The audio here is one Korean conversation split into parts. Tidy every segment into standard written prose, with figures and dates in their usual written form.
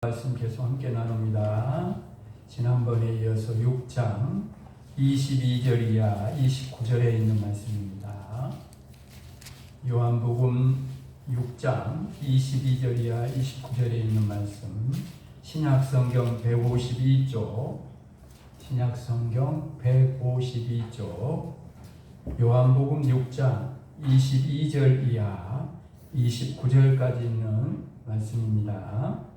말씀 계속 함께 나눕니다. 지난번에 이어서 6장 22절 이하 29절에 있는 말씀입니다. 요한복음 6장 22절 이하 29절에 있는 말씀, 신약성경 152쪽, 신약성경 152쪽, 요한복음 6장 22절 이하 29절까지 있는 말씀입니다.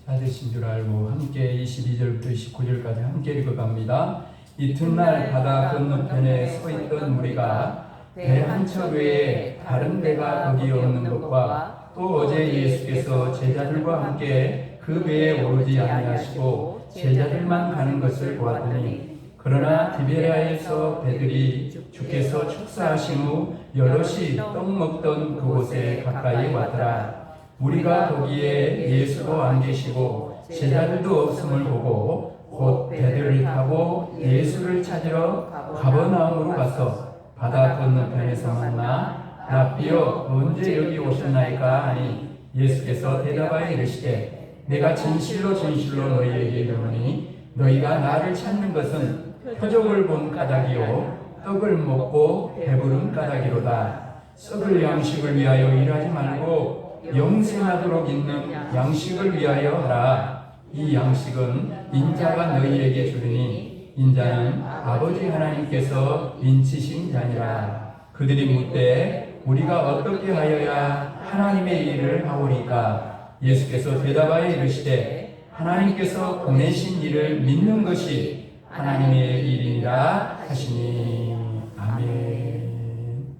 찾으신 줄 알고 함께 22절부터 29절까지 함께 읽어갑니다. 이튿날 바다 건너편에 서 있던 무리가 배 한 척 외에 다른 배가 거기 없는 것과 또 어제 예수께서 제자들과 함께 그 배에 오르지 아니하시고 제자들만 가는 것을 보았더니, 그러나 디베랴에서 배들이 주께서 축사하신 후 여럿이 떡 먹던 그곳에 가까이 왔더라. 우리가 거기에 예수도 안 계시고 제자들도 없음을 보고 곧 배들을 타고 예수를 찾으러 가버나움으로 가서 바다 건너편에서 만나 라삐여 언제 여기 오셨나이까 하니, 예수께서 대답하여 이르시되 내가 진실로 진실로 너희에게 이르노니 너희가 나를 찾는 것은 표적을 본 까닭이요 떡을 먹고 배부른 까닭이로다. 썩을 양식을 위하여 일하지 말고 영생하도록 있는 양식을 위하여 하라. 이 양식은 인자가 너희에게 주리니 인자는 아버지 하나님께서 인치신 자니라. 그들이 묻되 우리가 어떻게 하여야 하나님의 일을 하오리까? 예수께서 대답하여 이르시되 하나님께서 보내신 일을 믿는 것이 하나님의 일이니라 하시니. 아멘.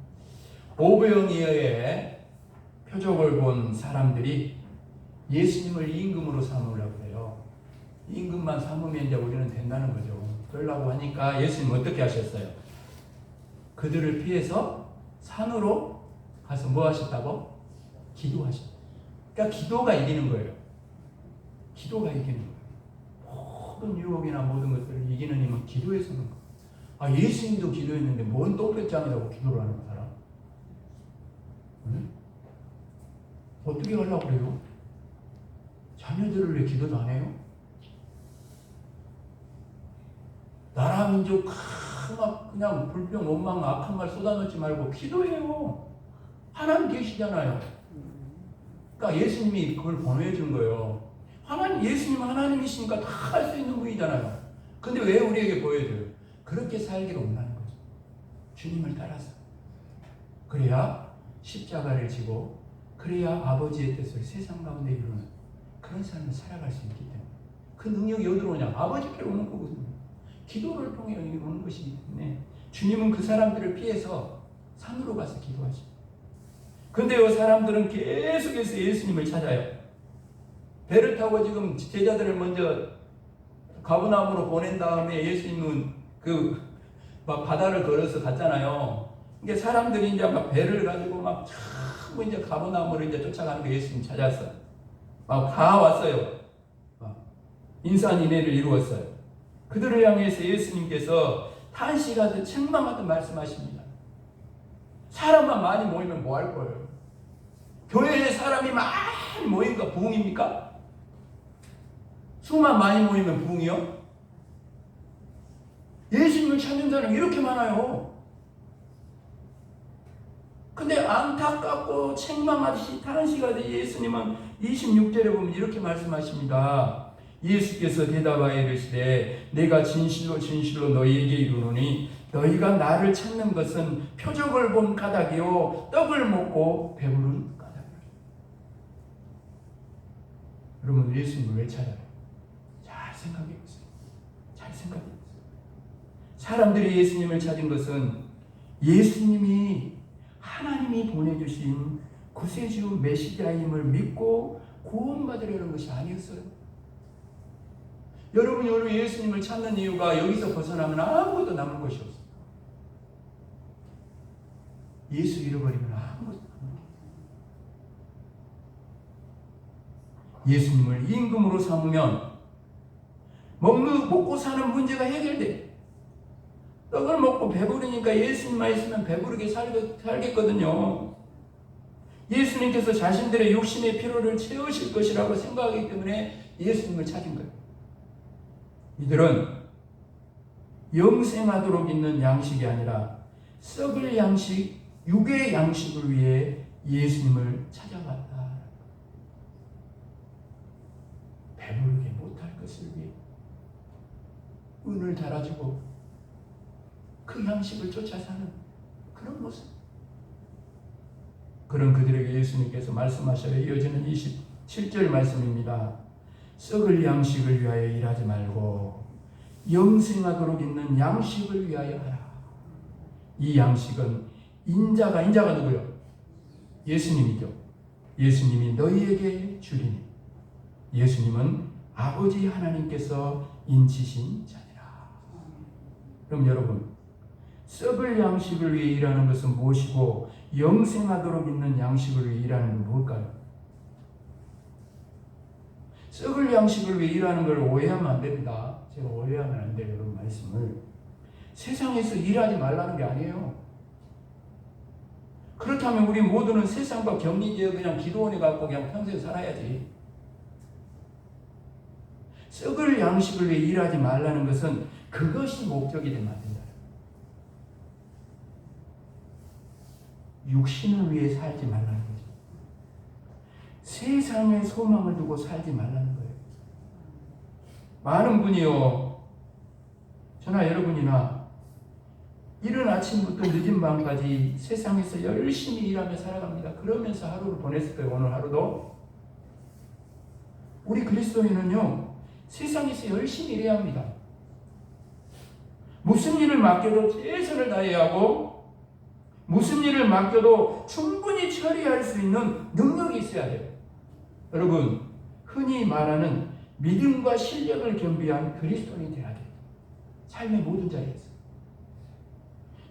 오병이어의 표적을 본 사람들이 예수님을 임금으로 삼으려고 해요. 임금만 삼으면 이제 우리는 된다는 거죠. 그러려고 하니까 예수님 어떻게 하셨어요? 그들을 피해서 산으로 가서 뭐 하셨다고? 기도하셨어요. 그러니까 기도가 이기는 거예요. 기도가 이기는 거예요. 모든 유혹이나 모든 것들을 이기는 힘은 기도에서 오는 거예요. 아, 예수님도 기도했는데 뭔 똥배짱이라고 기도를 하는 사람? 응? 어떻게 하려고 그래요? 자녀들을 왜 기도도 안 해요? 나라 민족 막 그냥 불평 원망 악한 말 쏟아놓지 말고 기도해요. 하나님 계시잖아요. 그러니까 예수님이 그걸 보내준 거예요. 예수님은 하나님이시니까 다 할 수 있는 분이잖아요. 근데 왜 우리에게 보여줘요? 그렇게 살기로 원하는 거죠. 주님을 따라서. 그래야 십자가를 지고 그래야 아버지의 뜻을 세상 가운데 이루는 그런 삶을 살아갈 수 있기 때문에. 그 능력이 어디로 오냐? 아버지께로 오는 거거든요. 기도를 통해 오는 것이기 때문에 주님은 그 사람들을 피해서 산으로 가서 기도하죠. 근데 이 사람들은 계속해서 예수님을 찾아요. 배를 타고 지금 제자들을 먼저 가버나움으로 보낸 다음에 예수님은 막 바다를 걸어서 갔잖아요. 그러니까 사람들이 이제 막 배를 가지고 막 이제 가버나움으로 이제 쫓아가는 거 예수님 찾았어. 막 다 왔어요. 인산인해를 이루었어요. 그들을 향해서 예수님께서 탄식하듯 책망하듯 말씀하십니다. 사람만 많이 모이면 뭐 할 거예요? 교회에 사람이 많이 모이니까 부흥입니까? 수만 많이 모이면 부흥이요? 예수님을 찾는 사람이 이렇게 많아요. 근데 안타깝고 책망하듯이 탄식하듯이 예수님은 26절에 보면 이렇게 말씀하십니다. 예수께서 대답하여 이르시되 내가 진실로 진실로 너희에게 이르노니 너희가 나를 찾는 것은 표적을 본 까닭이요 떡을 먹고 배부른 까닭이라. 여러분, 예수님을 왜 찾아요? 잘 생각해 보세요. 잘 생각해 보세요. 사람들이 예수님을 찾은 것은 예수님이 하나님이 보내주신 구세주 메시아임을 믿고 구원받으려는 것이 아니었어요. 여러분이 오늘 예수님을 찾는 이유가 여기서 벗어나면 아무것도 남을 것이 없어요. 예수 잃어버리면 아무것도 남을 것이 없어요. 예수님을 임금으로 삼으면 먹고 사는 문제가 해결돼. 떡을 먹고 배부르니까 예수님만 있으면 배부르게 살겠거든요. 예수님께서 자신들의 육신의 필요를 채우실 것이라고 생각하기 때문에 예수님을 찾은 거예요. 이들은 영생하도록 있는 양식이 아니라 썩을 양식, 육의 양식을 위해 예수님을 찾아갔다. 배부르게 못할 것을 위해 은을 달아주고 그 양식을 쫓아 사는 그런 모습. 그런 그들에게 예수님께서 말씀하셔야 이어지는 27절 말씀입니다. 썩을 양식을 위하여 일하지 말고 영생하도록 있는 양식을 위하여 하라. 이 양식은 인자가 누구요? 예수님이죠. 예수님이 너희에게 주리니 예수님은 아버지 하나님께서 인치신 자니라. 그럼 여러분, 썩을 양식을 위해 일하는 것은 무엇이고 영생하도록 있는 양식을 위해 일하는 건 뭘까요? 썩을 양식을 위해 일하는 걸 오해하면 안 됩니다. 제가 오해하면 안 돼요. 이런 말씀을. 세상에서 일하지 말라는 게 아니에요. 그렇다면 우리 모두는 세상과 격리되어 그냥 기도원에 갖고 그냥 평생 살아야지. 썩을 양식을 위해 일하지 말라는 것은 그것이 목적이 되면 안 된다. 육신을 위해 살지 말라는 거죠. 세상에 소망을 두고 살지 말라는 거예요. 많은 분이요, 저나 여러분이나 이른 아침부터 늦은 밤까지 세상에서 열심히 일하며 살아갑니다. 그러면서 하루를 보냈을 거예요. 오늘 하루도. 우리 그리스도인은요, 세상에서 열심히 일해야 합니다. 무슨 일을 맡겨도 최선을 다해야 하고 무슨 일을 맡겨도 충분히 처리할 수 있는 능력이 있어야 돼요. 여러분, 흔히 말하는 믿음과 실력을 겸비한 그리스도인이 돼야 돼요. 삶의 모든 자리에서.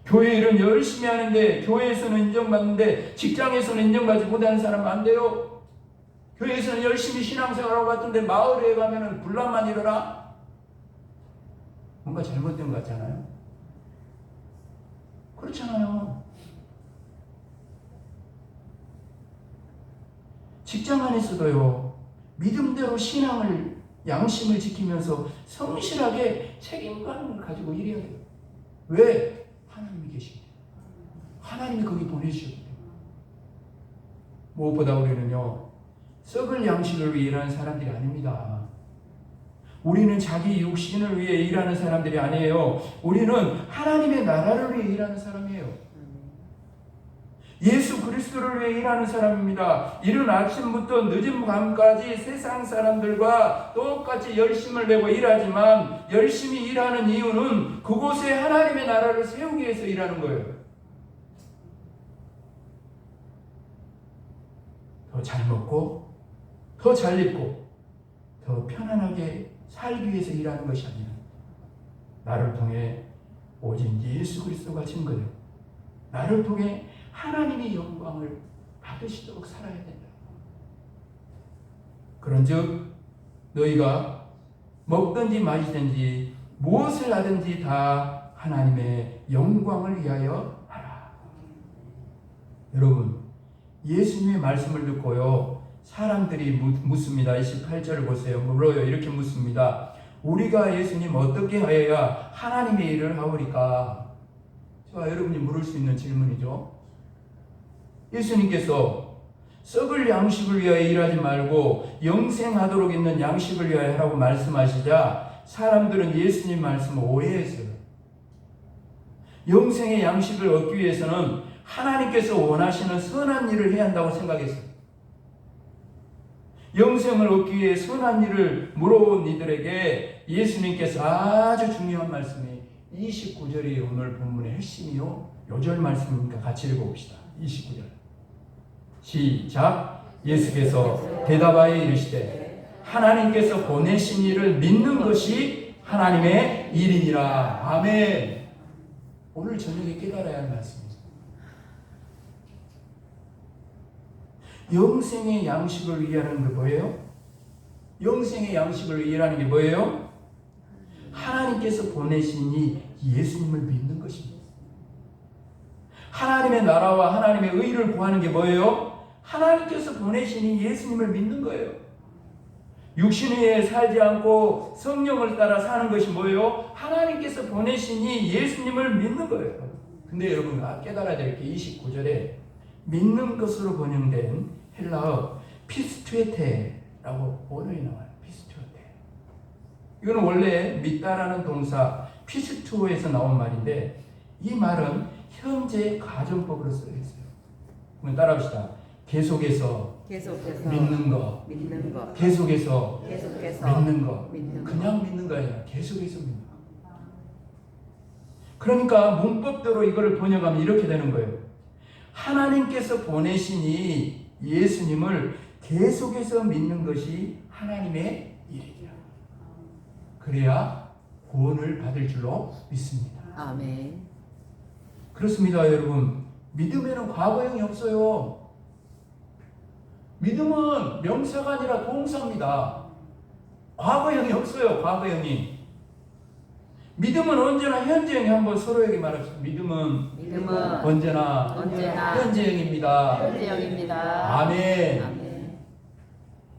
교회 일은 열심히 하는데 교회에서는 인정받는데 직장에서는 인정받지 못하는 사람 안 돼요. 교회에서는 열심히 신앙생활하고 갔던데 마을에 가면은 분란만 일어나? 뭔가 잘못된 것 같잖아요. 그렇잖아요. 직장 안에서도요, 믿음대로 신앙을, 양심을 지키면서 성실하게 책임감을 가지고 일해야 돼요. 왜? 하나님이 계시기 때문에. 하나님이 거기 보내주셨기 때문에. 무엇보다 우리는요, 썩을 양식을 위해 일하는 사람들이 아닙니다. 우리는 자기 육신을 위해 일하는 사람들이 아니에요. 우리는 하나님의 나라를 위해 일하는 사람이에요. 예수 그리스도를 위해 일하는 사람입니다. 이른 아침부터 늦은 밤까지 세상 사람들과 똑같이 열심을 내고 일하지만 열심히 일하는 이유는 그곳에 하나님의 나라를 세우기 위해서 일하는 거예요. 더 잘 먹고 더 잘 입고 더 편안하게 살기 위해서 일하는 것이 아니라 나를 통해 오직 예수 그리스도가 증거되고 나를 통해 하나님의 영광을 받으시도록 살아야 된다. 그런즉 너희가 먹든지 마시든지 무엇을 하든지 다 하나님의 영광을 위하여 하라. 여러분, 예수님의 말씀을 듣고요, 사람들이 묻습니다. 28절을 보세요. 물어요. 이렇게 묻습니다. 우리가 예수님 어떻게 하여야 하나님의 일을 하오리까? 저와 여러분이 물을 수 있는 질문이죠. 예수님께서 썩을 양식을 위하여 일하지 말고 영생하도록 있는 양식을 위하여 하라고 말씀하시자 사람들은 예수님 말씀을 오해했어요. 영생의 양식을 얻기 위해서는 하나님께서 원하시는 선한 일을 해야 한다고 생각했어요. 영생을 얻기 위해 선한 일을 물어온 이들에게 예수님께서 아주 중요한 말씀이 29절이 오늘 본문의 핵심이요. 요절 말씀이니까 같이 읽어봅시다. 29절 시작. 예수께서 대답하여 이르시되 하나님께서 보내신 이를 믿는 것이 하나님의 일이니라. 아멘. 오늘 저녁에 깨달아야 할 말씀입니다. 영생의 양식을 위하는 게 뭐예요? 영생의 양식을 위하는 게 뭐예요? 하나님께서 보내신 이 예수님을 믿는 것입니다. 하나님의 나라와 하나님의 의를 구하는 게 뭐예요? 하나님께서 보내시니 예수님을 믿는 거예요. 육신 위에 살지 않고 성령을 따라 사는 것이 뭐예요? 하나님께서 보내시니 예수님을 믿는 거예요. 근데 여러분 깨달아야 될 게 29절에 믿는 것으로 번역된 헬라어 피스투에테라고 번역이 나와요. 피스투에테. 이거는 원래 믿다라는 동사 피스투에서 나온 말인데 이 말은 현재 가정법으로 쓰여 있어요. 그럼 따라합시다. 계속해서 믿는 거. 계속해서 믿는 거. 그냥 믿는 거 아니라 계속해서 믿는 거. 그러니까 문법대로 이거를 번역하면 이렇게 되는 거예요. 하나님께서 보내시니 예수님을 계속해서 믿는 것이 하나님의 일이라. 그래야 구원을 받을 줄로 믿습니다. 아멘. 그렇습니다, 여러분. 믿음에는 과거형이 없어요. 믿음은 명사가 아니라 동사입니다. 과거형이 없어요. 과거형이. 믿음은 언제나 현재형이 한번 서로에게 말합시다. 믿음은 언제나 현재형입니다. 아멘. 아멘.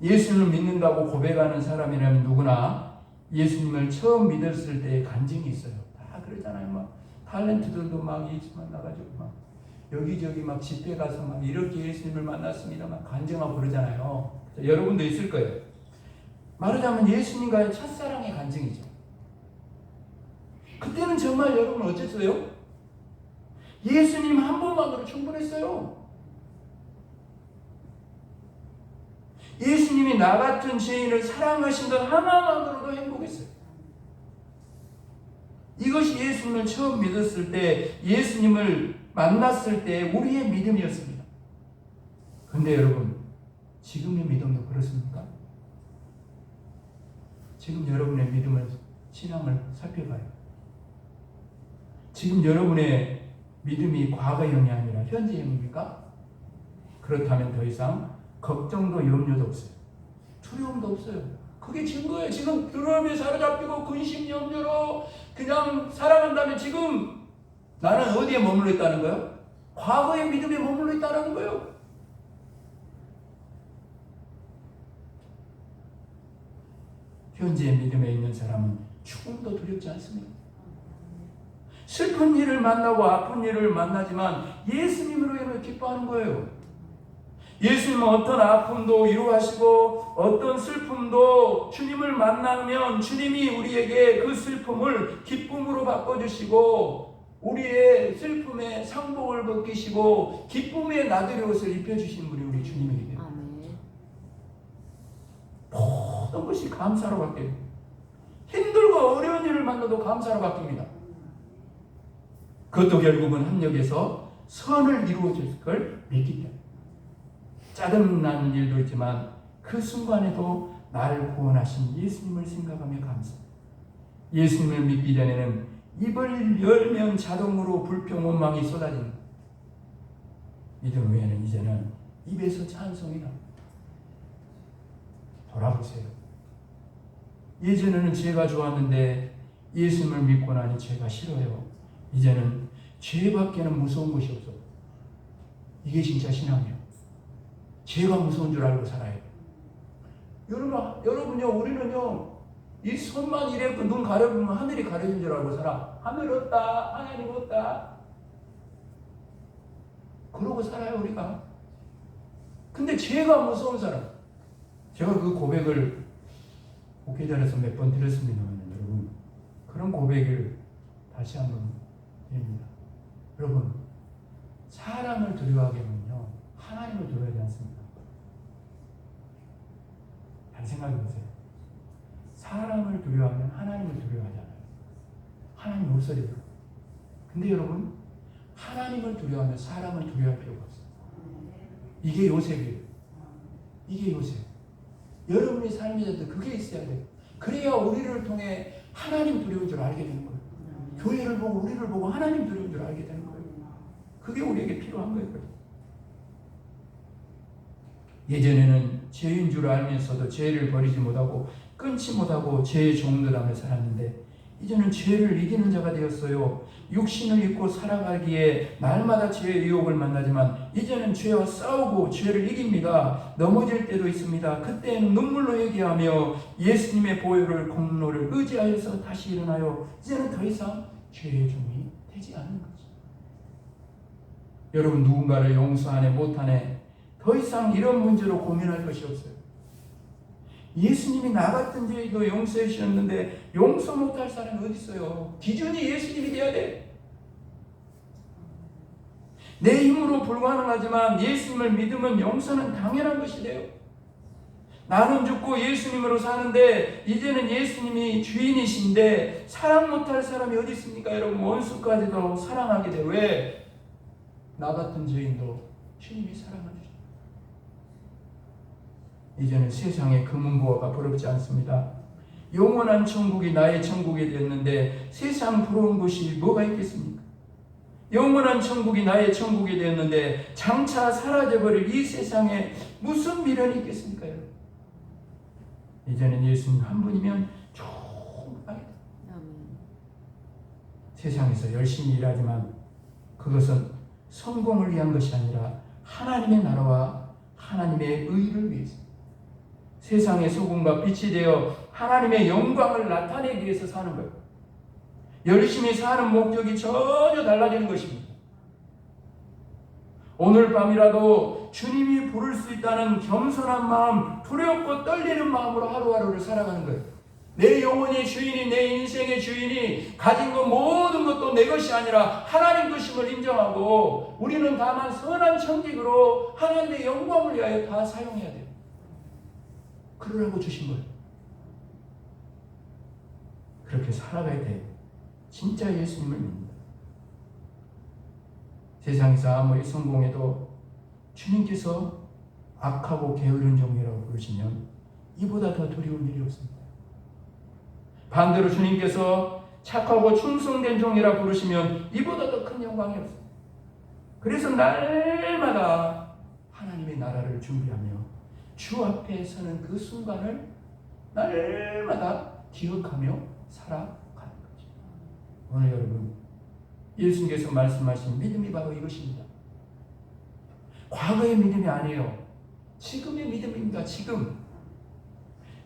예수님을 믿는다고 고백하는 사람이라면 누구나 예수님을 처음 믿었을 때의 간증이 있어요. 다 그러잖아요. 막 탤런트들도 막 예수만 나가지고 막 여기저기 막 집회 가서 막 이렇게 예수님을 만났습니다. 막 간증하고 그러잖아요. 여러분도 있을 거예요. 말하자면 예수님과의 첫사랑의 간증이죠. 그때는 정말 여러분 어땠어요? 예수님 한 분만으로 충분했어요. 예수님이 나 같은 죄인을 사랑하신 것 하나만으로도 행복했어요. 이것이 예수님을 처음 믿었을 때, 예수님을 만났을 때 우리의 믿음이었습니다. 그런데 여러분, 지금의 믿음도 그렇습니까? 지금 여러분의 믿음을, 신앙을 살펴봐요. 지금 여러분의 믿음이 과거형이 아니라 현재형입니까? 그렇다면 더 이상 걱정도 염려도 없어요. 두려움도 없어요. 그게 증거예요. 지금 두려움에 사로잡히고 근심 염려로 그냥 살아간다면 지금 나는 어디에 머물러 있다는 거예요? 과거의 믿음에 머물러 있다는 거예요. 현재의 믿음에 있는 사람은 죽음도 두렵지 않습니다. 슬픈 일을 만나고 아픈 일을 만나지만 예수님으로 인해 기뻐하는 거예요. 예수님은 어떤 아픔도 위로하시고 어떤 슬픔도 주님을 만나면 주님이 우리에게 그 슬픔을 기쁨으로 바꿔주시고 우리의 슬픔에 상복을 벗기시고 기쁨의 나들이 옷을 입혀주신 분이 우리 주님이기 때문에 모든 것이 감사로 바뀌어요. 힘들고 어려운 일을 만나도 감사로 바뀝니다. 그것도 결국은 합력해서 선을 이루어질 걸 믿기 때문에 짜증나는 일도 있지만 그 순간에도 나를 구원하신 예수님을 생각하며 감사. 예수님을 믿기 전에는 입을 열면 자동으로 불평 원망이 쏟아진다. 믿음 후에는 이제는 입에서 찬송이 납니다. 돌아보세요. 예전에는 죄가 좋았는데 예수님을 믿고 나니 죄가 싫어요. 이제는 죄밖에는 무서운 것이 없어. 이게 진짜 신앙이에요. 죄가 무서운 줄 알고 살아요. 여러분요, 우리는요, 이 손만 이래고 눈 가려보면 하늘이 가려진 줄 알고 살아. 하늘 없다, 하나님 없다. 그러고 살아요, 우리가. 근데 죄가 무서운 사람. 제가 그 고백을 목회자에서 몇 번 드렸습니다만, 여러분, 그런 고백을 다시 한번 드립니다. 여러분, 사람을 두려워하게 하면요, 하나님을 두려워하지 않습니다. 잘 생각해 보세요. 사람을 두려워하면 하나님을 두려워하잖아요. 하나님 목소리로. 근데 여러분, 하나님을 두려워하면 사람을 두려워할 필요가 없어요. 이게 요셉이에요. 이게 요셉. 여러분의 삶에서도 그게 있어야 돼요. 그래야 우리를 통해 하나님 두려운 줄 알게 되는 거예요. 교회를 보고 우리를 보고 하나님 두려운 줄 알게 되는 거예요. 그게 우리에게 필요한 거예요. 예전에는 죄인 줄 알면서도 죄를 버리지 못하고 끊지 못하고 죄의 종노릇하며 살았는데 이제는 죄를 이기는 자가 되었어요. 육신을 입고 살아가기에 날마다 죄의 유혹을 만나지만 이제는 죄와 싸우고 죄를 이깁니다. 넘어질 때도 있습니다. 그때는 눈물로 회개하며 예수님의 보혈을 공로를 의지하여서 다시 일어나요. 이제는 더 이상 죄의 종이 되지 않는 거죠. 여러분, 누군가를 용서하네 못하네 더 이상 이런 문제로 고민할 것이 없어요. 예수님이 나 같은 죄도 용서해 주셨는데 용서 못할 사람이 어디 있어요? 기준이 예수님이 돼야 돼. 내 힘으로 불가능하지만 예수님을 믿으면 용서는 당연한 것이 돼요. 나는 죽고 예수님으로 사는데 이제는 예수님이 주인이신데 사랑 못할 사람이 어디 있습니까? 여러분, 원수까지도 사랑하게 돼. 왜? 나 같은 죄인도 주님이 사랑하죠. 이제는 세상의 금은보화가 부럽지 않습니다. 영원한 천국이 나의 천국이 되었는데 세상 부러운 것이 뭐가 있겠습니까? 영원한 천국이 나의 천국이 되었는데 장차 사라져버릴 이 세상에 무슨 미련이 있겠습니까? 여러분? 이제는 예수님 한 분이면 충분하게 세상에서 열심히 일하지만 그것은 성공을 위한 것이 아니라 하나님의 나라와 하나님의 의를 위해서 세상의 소금과 빛이 되어 하나님의 영광을 나타내기 위해서 사는 거예요. 열심히 사는 목적이 전혀 달라지는 것입니다. 오늘 밤이라도 주님이 부를 수 있다는 겸손한 마음, 두렵고 떨리는 마음으로 하루하루를 살아가는 거예요. 내 영혼의 주인이, 내 인생의 주인이 가진 것 모든 것도 내 것이 아니라 하나님 것임을 인정하고 우리는 다만 선한 청직으로 하나님의 영광을 위하여 다 사용해야 돼요. 그러라고 주신 거예요. 그렇게 살아가야 돼요. 진짜 예수님을 믿는다. 세상에서 아무리 성공해도 주님께서 악하고 게으른 종이라고 부르시면 이보다 더 두려운 일이 없습니다. 반대로 주님께서 착하고 충성된 종이라 부르시면 이보다 더 큰 영광이 없습니다. 그래서 날마다 하나님의 나라를 준비하며 주 앞에 서는 그 순간을 날마다 기억하며 살아가는 거죠. 오늘 여러분, 예수님께서 말씀하신 믿음이 바로 이것입니다. 과거의 믿음이 아니에요. 지금의 믿음입니다. 지금.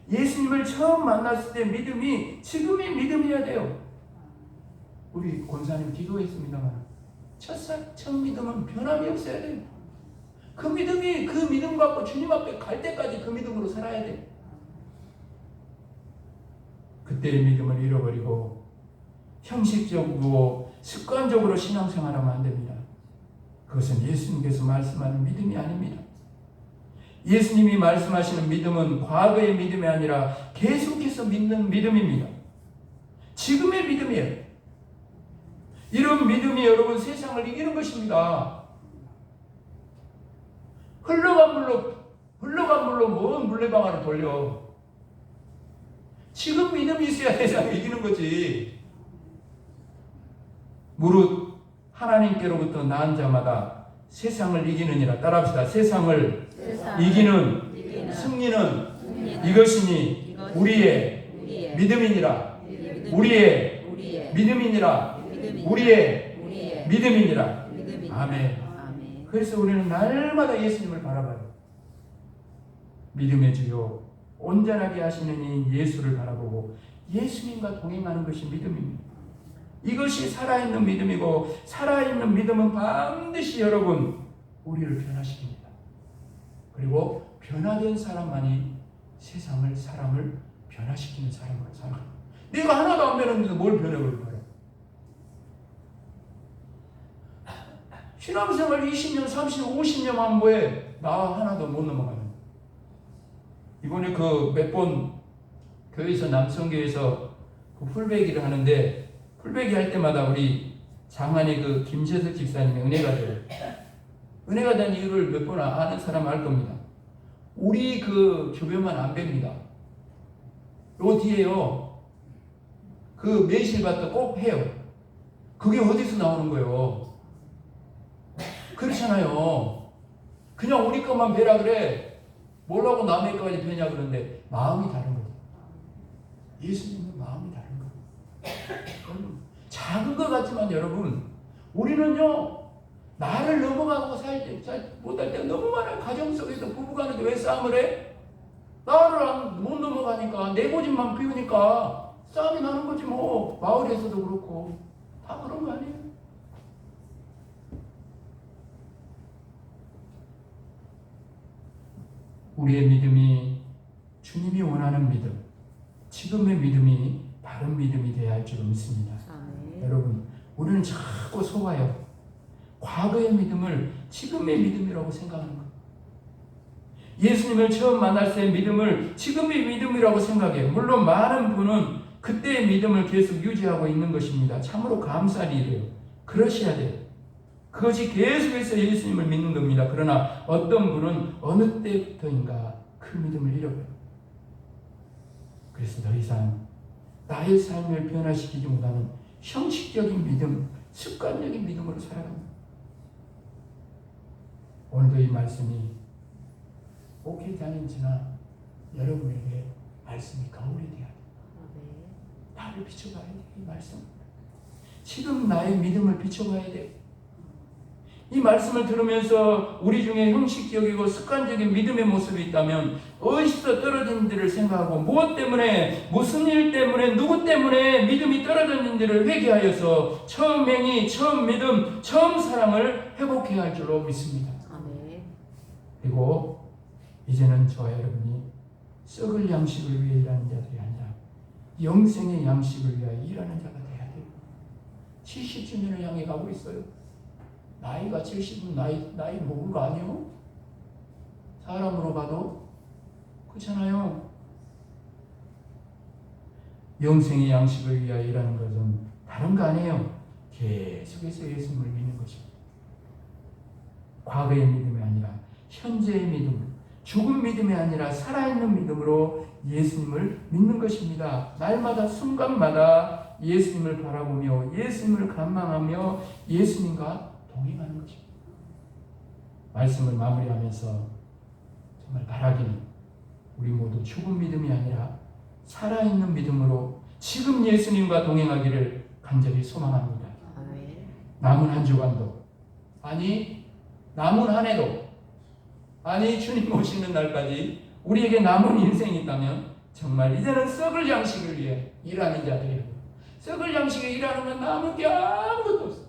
예수님을 처음 만났을 때 믿음이 지금의 믿음이어야 돼요. 우리 권사님 기도했습니다만 첫 믿음은 변함이 없어야 돼요. 그 믿음 갖고 주님 앞에 갈 때까지 그 믿음으로 살아야 돼. 그때의 믿음을 잃어버리고 형식적으로 습관적으로 신앙생활하면 안 됩니다. 그것은 예수님께서 말씀하는 믿음이 아닙니다. 예수님이 말씀하시는 믿음은 과거의 믿음이 아니라 계속해서 믿는 믿음입니다. 지금의 믿음이에요. 이런 믿음이 여러분 세상을 이기는 것입니다. 흘러간 물로 뭔 물레방아를 돌려. 지금 믿음이 있어야 세상을 이기는 거지. 무릇 하나님께로부터 낳은 자마다 세상을 이기느니라. 따라합시다. 세상을 이기는 승리는 이것이니 우리의 믿음이니라. 우리의 믿음이니라. 우리의 믿음이니라. 아멘. 그래서 우리는 날마다 예수님을 바라봐요. 믿음의 주요 온전하게 하시는 이 예수를 바라보고 예수님과 동행하는 것이 믿음입니다. 이것이 살아있는 믿음이고 살아있는 믿음은 반드시 여러분 우리를 변화시킵니다. 그리고 변화된 사람만이 사람을 변화시키는 사람으로 살아갑니다. 내가 하나도 안 변했는데 뭘 변해버릴 거야. 신앙생활 20년, 30년, 50년 한 뭐에 나 하나도 못 넘어가는. 이번에 몇 번 교회에서 남성교회에서 풀베기를 하는데 풀베기 할 때마다 우리 장안의 김재석 집사님의 은혜가 돼요. 은혜가 된 이유를 몇 번 아는 사람 알 겁니다. 우리 주변만 안 뺍니다. 요 뒤에요. 매실밭도 꼭 해요. 그게 어디서 나오는 거예요? 그렇잖아요. 그냥 우리 것만 베라 그래. 뭐라고 남의 것까지 베냐 그러는데 마음이 다른 거죠. 예수님은 마음이 다른 거예요. 작은 것 같지만 여러분, 우리는요 나를 넘어가고 못할 때가 너무 많아요. 가정 속에서 부부간에도 왜 싸움을 해? 나를 못 넘어가니까, 내 고집만 피우니까 싸움이 나는 거지 뭐. 마을에서도 그렇고 다 그런 거 아니에요? 우리의 믿음이 주님이 원하는 믿음, 지금의 믿음이 바른 믿음이 되어야 할 줄 믿습니다. 여러분, 우리는 자꾸 속아요. 과거의 믿음을 지금의 믿음이라고 생각하는 거예요. 예수님을 처음 만날 때의 믿음을 지금의 믿음이라고 생각해요. 물론 많은 분은 그때의 믿음을 계속 유지하고 있는 것입니다. 참으로 감사할 일이에요. 그러셔야 돼요. 그것이 계속해서 예수님을 믿는 겁니다. 그러나 어떤 분은 어느 때부터인가 그 믿음을 잃어버려요. 그래서 더 이상 나의 삶을 변화시키지 못하는 형식적인 믿음, 습관적인 믿음으로 살아갑니다. 오늘도 이 말씀이 목회자인지나 여러분에게 말씀이 거울이 되어야 돼요. 나를 비춰봐야 돼요. 이 말씀. 지금 나의 믿음을 비춰봐야 돼요. 이 말씀을 들으면서 우리 중에 형식적이고 습관적인 믿음의 모습이 있다면 어디서 떨어진 일을 생각하고 무엇 때문에, 무슨 일 때문에, 누구 때문에 믿음이 떨어졌는지를 회개하여서 처음 행위, 처음 믿음, 처음 사랑을 회복해야 할 줄로 믿습니다. 그리고 이제는 저와 여러분이 썩을 양식을 위해 일하는 자들이 아니라 영생의 양식을 위하여 일하는 자가 돼야 돼요. 70주년을 향해 가고 있어요. 나이가 70은 나이 먹은 거 아니에요? 사람으로 봐도 그렇잖아요. 영생의 양식을 위하여 일하는 것은 다른 거 아니에요. 계속해서 예수님을 믿는 것입니다. 과거의 믿음이 아니라 현재의 믿음, 죽은 믿음이 아니라 살아있는 믿음으로 예수님을 믿는 것입니다. 날마다 순간마다 예수님을 바라보며 예수님을 갈망하며 예수님과 동행하는 것입니다. 말씀을 마무리하면서 정말 바라기는 우리 모두 죽은 믿음이 아니라 살아있는 믿음으로 지금 예수님과 동행하기를 간절히 소망합니다. 남은 한 주간도, 아니 남은 한 해도, 아니 주님 오시는 날까지 우리에게 남은 인생이 있다면 정말 이제는 썩을 양식을 위해 일하는 자들이에요. 썩을 양식에 일하는 건 남은 게 아무것도 없어요.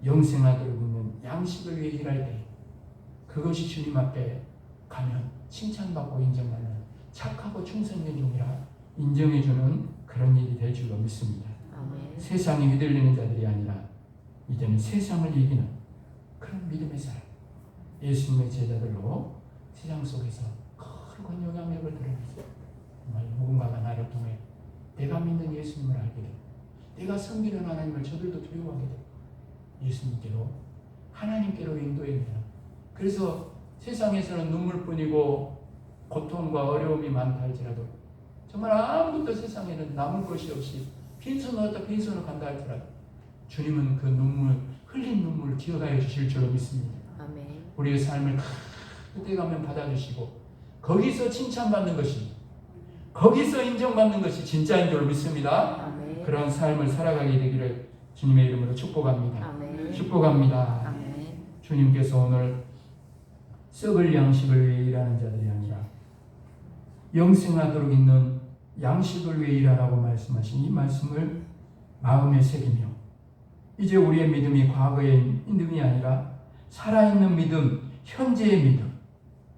영생하도록 있는 양식을 위해 일할 때 그것이 주님 앞에 가면 칭찬받고 인정받는 착하고 충성된 종이라 인정해주는 그런 일이 될 줄로 믿습니다. 아멘. 세상에 휘둘리는 자들이 아니라 이제는 세상을 이기는 그런 믿음의 사람, 예수님의 제자들로 세상 속에서 큰 영향력을 드러내서 정말 누군가가 나를 통해 내가 믿는 예수님을 알게 되고 내가 섬기는 하나님을 저들도 두려워하게 되고 예수님께로, 하나님께로 인도합니다. 그래서 세상에서는 눈물뿐이고 고통과 어려움이 많다 할지라도 정말 아무것도 세상에는 남은 것이 없이 빈손으로 왔다 빈손으로 간다 할지라도 주님은 그 눈물, 흘린 눈물을 기억하여 주실 줄로 믿습니다. 아멘. 우리의 삶을 그때 가면 받아주시고 거기서 칭찬받는 것이, 거기서 인정받는 것이 진짜인 줄로 믿습니다. 아멘. 그런 삶을 살아가게 되기를 주님의 이름으로 축복합니다. 아멘. 축복합니다. 아멘. 주님께서 오늘 썩을 양식을 위해 일하는 자들이 아니라 영생하도록 있는 양식을 위해 일하라고 말씀하신 이 말씀을 마음에 새기며 이제 우리의 믿음이 과거의 믿음이 아니라 살아있는 믿음, 현재의 믿음,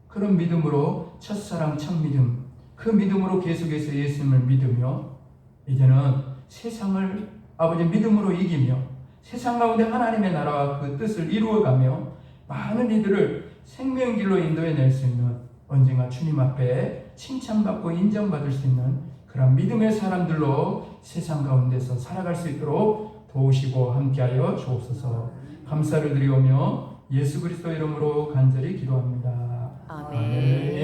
그런 믿음으로 첫사랑 첫믿음, 그 믿음으로 계속해서 예수님을 믿으며 이제는 세상을 아버지 믿음으로 이기며 세상 가운데 하나님의 나라와 그 뜻을 이루어가며 많은 이들을 생명길로 인도해낼 수 있는, 언젠가 주님 앞에 칭찬받고 인정받을 수 있는 그런 믿음의 사람들로 세상 가운데서 살아갈 수 있도록 도우시고 함께하여 주옵소서. 감사를 드리오며 예수 그리스도 이름으로 간절히 기도합니다. 아멘. 아멘.